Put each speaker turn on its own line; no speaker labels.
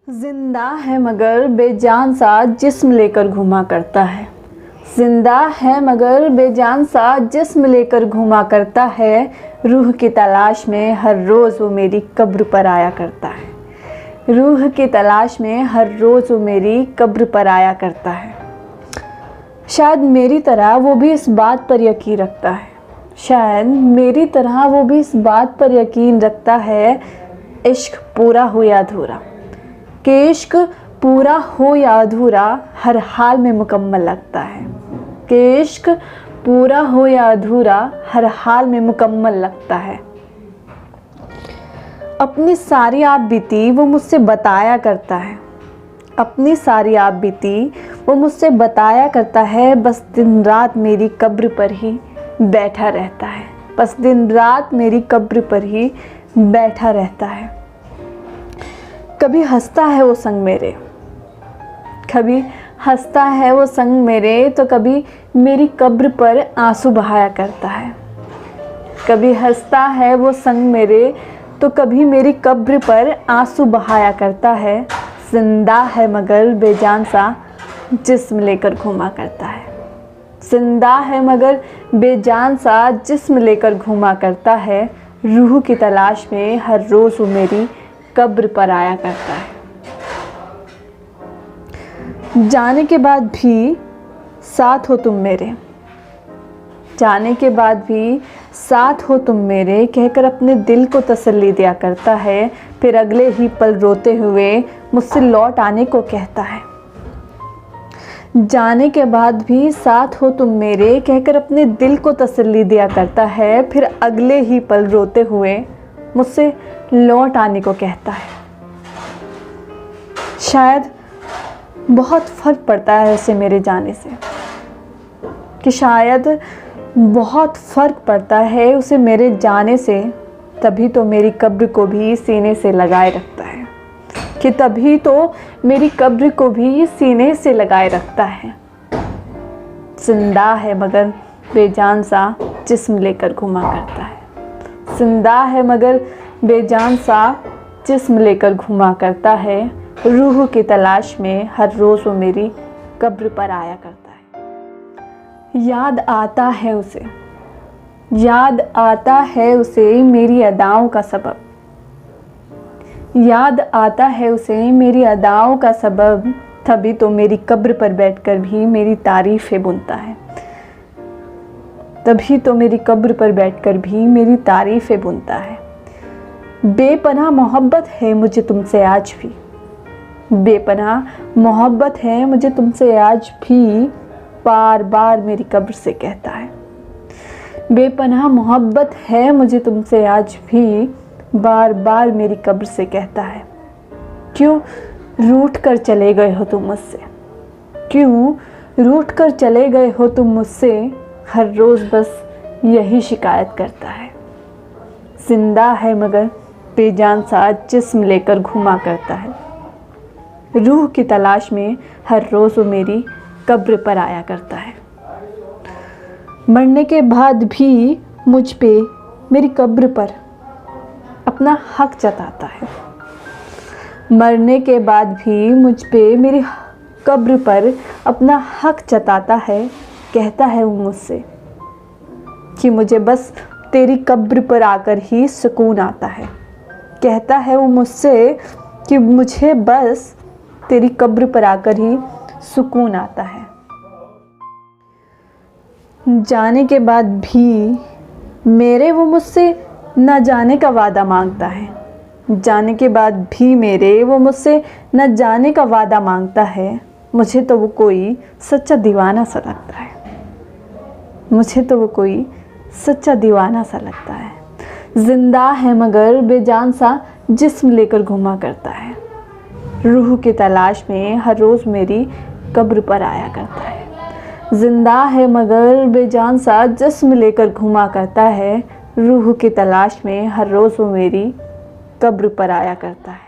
जिंदा है मगर बेजान सा जिस्म लेकर घूमा करता है। जिंदा है मगर बेजान सा जिस्म लेकर घूमा करता है। रूह की तलाश में हर रोज़ वो मेरी कब्र पर आया करता है। रूह की तलाश में हर रोज़ वो मेरी कब्र पर आया करता है। शायद मेरी तरह वो भी इस बात पर यकीन रखता है। शायद मेरी तरह वो भी इस बात पर यकीन रखता है, इश्क पूरा हो या अधूरा। कि इश्क पूरा हो या अधूरा हर हाल में मुकम्मल लगता है। कि इश्क पूरा हो या अधूरा हर हाल में मुकम्मल लगता है। अपनी सारी आप बीती वो मुझसे बताया करता है। अपनी सारी आप बीती वो मुझसे बताया करता है। बस दिन रात मेरी कब्र पर ही बैठा रहता है। बस दिन रात मेरी कब्र पर ही बैठा रहता है। कभी हंसता है वो संग मेरे, कभी हंसता है वो संग मेरे, तो कभी मेरी कब्र पर आंसू बहाया करता है। कभी हंसता है वो संग मेरे, तो कभी मेरी कब्र पर आंसू बहाया करता है। जिंदा है मगर बेजान सा जिस्म लेकर घूमा करता है। जिंदा है मगर बेजान सा जिस्म लेकर घूमा करता है। रूह की तलाश में हर रोज़ वो मेरी कब्र पर आया करता है। जाने के बाद भी साथ हो तुम मेरे, जाने के बाद भी साथ हो तुम मेरे, कहकर अपने दिल को तसल्ली दिया करता है। फिर अगले ही पल रोते हुए मुझसे लौट आने को कहता है। जाने के बाद भी साथ हो तुम मेरे, कहकर अपने दिल को तसल्ली दिया करता है। फिर अगले ही पल रोते हुए मुझसे लौट आने को कहता है। शायद बहुत फ़र्क पड़ता है उसे मेरे जाने से, कि शायद बहुत फ़र्क पड़ता है उसे मेरे जाने से। तभी तो मेरी कब्र को भी सीने से लगाए रखता है, कि तभी तो मेरी कब्र को भी सीने से लगाए रखता है। जिंदा है मगर बेजान सा जिस्म लेकर घुमा करता है। जिंदा है मगर बेजान सा जिस्म लेकर घुमा करता है। रूह की तलाश में हर रोज़ वो मेरी कब्र पर आया करता है। याद आता है उसे, याद आता है उसे मेरी अदाओं का सबब। याद आता है उसे मेरी अदाओं का सबब, तभी तो मेरी कब्र पर बैठकर भी मेरी तारीफ़ें बुनता है। तभी तो मेरी कब्र पर बैठकर भी मेरी तारीफ़ें बुनता है। बेपनाह मोहब्बत है मुझे तुमसे आज भी, बेपनाह मोहब्बत है मुझे तुमसे आज भी, बार बार मेरी कब्र से कहता है। बेपनाह मोहब्बत है मुझे तुमसे आज भी, बार बार मेरी कब्र से कहता है। क्यों रूठ कर चले गए हो तुम मुझसे, क्यों रूठ कर चले गए हो तुम मुझसे, हर रोज़ बस यही शिकायत करता है। जिंदा है मगर बेजान सा जिस्म लेकर घूमा करता है। रूह की तलाश में हर रोज़ वो मेरी कब्र पर आया करता है। मरने के बाद भी मुझ पे मेरी कब्र पर अपना हक जताता है। मरने के बाद भी मुझ पे मेरी कब्र पर अपना हक जताता है। कहता है वो मुझसे कि मुझे बस तेरी कब्र पर आकर ही सुकून आता है। कहता है वो मुझसे कि मुझे बस तेरी कब्र पर आकर ही सुकून आता है। जाने के बाद भी मेरे वो मुझसे न जाने का वादा मांगता है। जाने के बाद भी मेरे वो मुझसे न जाने का वादा मांगता है। मुझे तो वो कोई सच्चा दीवाना सा लगता है। मुझे तो वो कोई सच्चा दीवाना सा लगता है। जिंदा है मगर बेजान सा जिस्म लेकर घूमा करता है। रूह की तलाश में हर रोज़ मेरी कब्र पर आया करता है। जिंदा है मगर बेजान सा जिस्म लेकर घूमा करता है। रूह की तलाश में हर रोज़ वो मेरी कब्र पर आया करता है।